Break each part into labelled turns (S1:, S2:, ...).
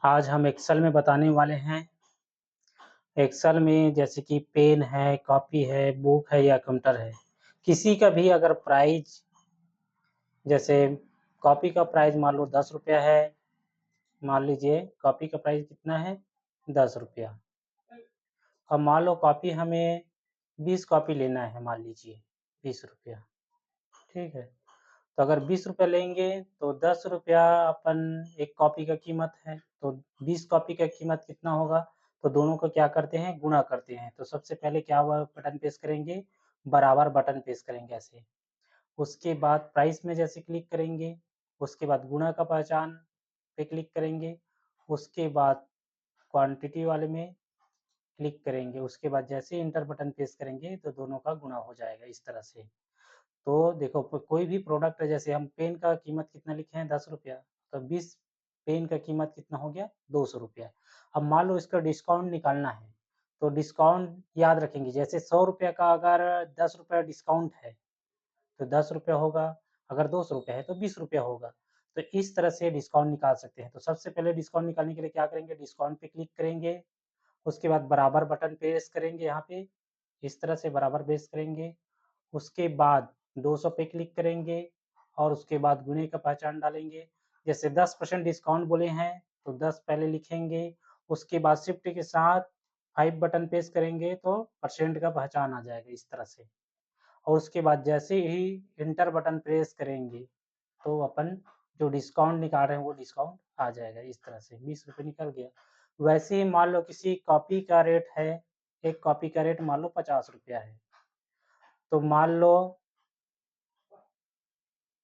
S1: आज हम एक्सेल में बताने वाले हैं। एक्सेल में जैसे कि पेन है, कॉपी है, बुक है या कंप्यूटर है, किसी का भी अगर प्राइस जैसे कॉपी का प्राइस मान लो 10 रुपया है, मान लीजिए कॉपी का प्राइस कितना है 10 रुपया। अब मान लो कॉपी हमें 20 कॉपी लेना है, मान लीजिए 20 रुपया, ठीक है। तो अगर 20 रुपया लेंगे तो 10 रुपया अपन एक कॉपी का कीमत है, तो 20 कॉपी का कीमत कितना होगा, तो दोनों को क्या करते हैं, गुणा करते हैं। तो सबसे पहले क्या हुआ, बटन प्रेस करेंगे, बराबर बटन प्रेस करेंगे ऐसे। उसके बाद प्राइस में जैसे क्लिक करेंगे, उसके बाद गुणा का पहचान पे क्लिक करेंगे, उसके बाद क्वांटिटी वाले में क्लिक करेंगे, उसके बाद जैसे ही इंटर बटन प्रेस करेंगे तो दोनों का गुणा हो जाएगा इस तरह से। तो देखो कोई भी प्रोडक्ट है, जैसे हम पेन का कीमत कितना लिखे हैं 10 रुपया, तो 20 पेन का कीमत कितना हो गया 200 रुपया। अब मान लो इसका डिस्काउंट निकालना है, तो डिस्काउंट याद रखेंगे, जैसे 100 रुपया का अगर 10 रुपया डिस्काउंट है तो 10 रुपया होगा, अगर 200 रुपया है तो 20 रुपया होगा। तो इस तरह से डिस्काउंट निकाल सकते हैं। तो सबसे पहले डिस्काउंट निकालने के लिए क्या करेंगे, डिस्काउंट पे क्लिक करेंगे, उसके बाद बराबर बटन प्रेस करेंगे यहाँ पे, इस तरह से बराबर प्रेस करेंगे। उसके बाद 200 पे क्लिक करेंगे और उसके बाद गुणे का पहचान डालेंगे। जैसे 10% डिस्काउंट बोले हैं तो 10 पहले लिखेंगे, उसके बाद शिफ्ट के साथ 5 बटन प्रेस करेंगे तो परसेंट का पहचान आ जाएगा इस तरह से। और उसके बाद जैसे ही इंटर बटन प्रेस करेंगे तो अपन जो डिस्काउंट निकाल रहे हैं वो डिस्काउंट आ जाएगा इस तरह से, 20 रुपये निकल गया। वैसे ही मान लो किसी कॉपी का रेट है, एक कॉपी का रेट मान लो 50 रुपया है, तो मान लो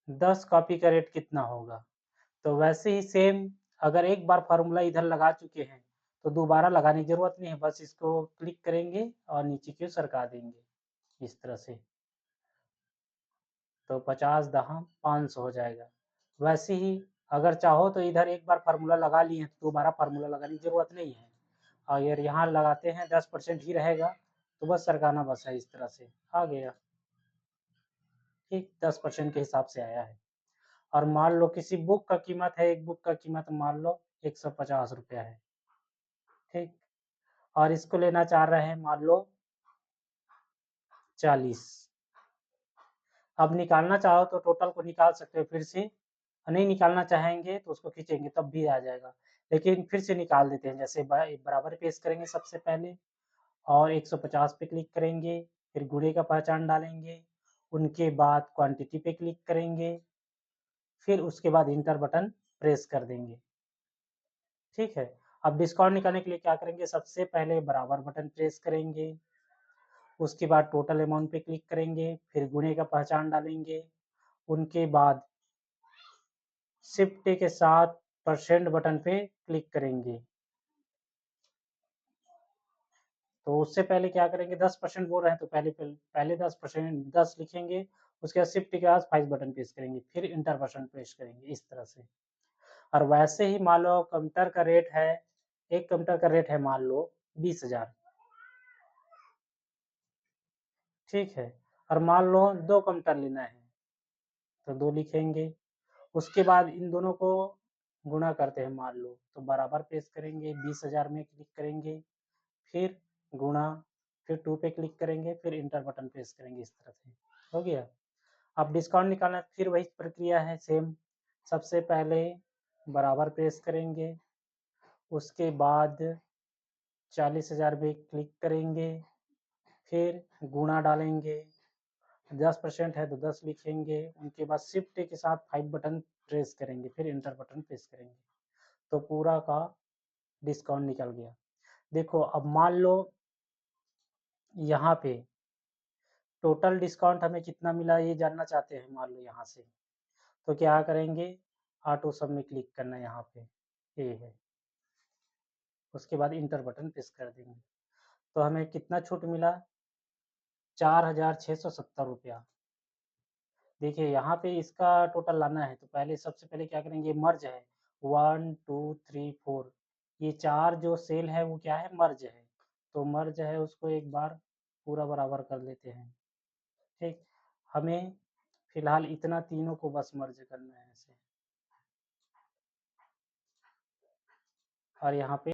S1: 10 कॉपी का रेट कितना होगा। तो वैसे ही सेम, अगर एक बार फार्मूला इधर लगा चुके हैं तो दोबारा लगाने की ज़रूरत नहीं है, बस इसको क्लिक करेंगे और नीचे की ओर सरका देंगे इस तरह से। तो 50 दहा 500 हो जाएगा। वैसे ही अगर चाहो तो इधर एक बार फार्मूला लगा लिए हैं तो दोबारा फार्मूला लगाने की ज़रूरत नहीं है। अगर यहाँ लगाते हैं 10% ही रहेगा तो बस सरकाना बस है, इस तरह से आ गया। ठीक 10% के हिसाब से आया है। और मान लो किसी बुक का कीमत है, एक बुक का कीमत मान लो 150 रुपया है, ठीक। और इसको लेना चाह रहे हैं मान लो 40। अब निकालना चाहो तो टोटल को निकाल सकते हो फिर से, नहीं निकालना चाहेंगे तो उसको खींचेंगे तब भी आ जाएगा, लेकिन फिर से निकाल देते हैं। जैसे बराबर पेश करेंगे सबसे पहले और 150 पे क्लिक करेंगे, फिर गुणे का पहचान डालेंगे, उनके बाद क्वांटिटी पे क्लिक करेंगे, फिर उसके बाद इंटर बटन प्रेस कर देंगे, ठीक है। अब डिस्काउंट निकालने के लिए क्या करेंगे, सबसे पहले बराबर बटन प्रेस करेंगे, उसके बाद टोटल अमाउंट पे क्लिक करेंगे, फिर गुणे का पहचान डालेंगे, उनके बाद शिफ्ट के साथ परसेंट बटन पे क्लिक करेंगे। तो उससे पहले क्या करेंगे, 10% बोल रहे हैं तो पहले 10% 10 लिखेंगे, उसके बाद शिफ्ट के बाद 5 बटन प्रेस करेंगे, फिर इंटर बटन प्रेस करेंगे इस तरह से। और वैसे ही मान लो कंप्यूटर का रेट है, एक कंप्यूटर का रेट है मान लो 20,000, ठीक है। और मान लो 2 कंप्यूटर लेना है तो 2 लिखेंगे, उसके बाद इन दोनों को गुणा करते हैं मान लो, तो बराबर प्रेस करेंगे, 20,000 में क्लिक करेंगे, फिर गुणा, फिर 2 पे क्लिक करेंगे, फिर इंटर बटन प्रेस करेंगे इस तरह से, हो गया। अब डिस्काउंट निकालना फिर वही प्रक्रिया है सेम, सबसे पहले बराबर प्रेस करेंगे, उसके बाद 40,000 पे क्लिक करेंगे, फिर गुणा डालेंगे, 10% है तो 10 लिखेंगे, उनके बाद शिफ्ट के साथ 5 बटन प्रेस करेंगे, फिर इंटर बटन प्रेस करेंगे, तो पूरा का डिस्काउंट निकल गया। देखो अब मान लो यहाँ पे टोटल डिस्काउंट हमें कितना मिला ये जानना चाहते हैं मान लो यहाँ से, तो क्या करेंगे, ऑटो सब में क्लिक करना है यहाँ पे, ये है, उसके बाद इंटर बटन प्रेस कर देंगे, तो हमें कितना छूट मिला, 4,670 रुपया। देखिए यहाँ पे इसका टोटल लाना है तो पहले सबसे पहले क्या करेंगे, मर्ज है 1 2 3 4, ये 4 जो सेल है वो क्या है, मर्ज है। तो मर्ज है उसको एक बार पूरा बराबर कर लेते हैं, ठीक। हमें फिलहाल इतना तीनों को बस मर्ज करना है ऐसे। और यहाँ पे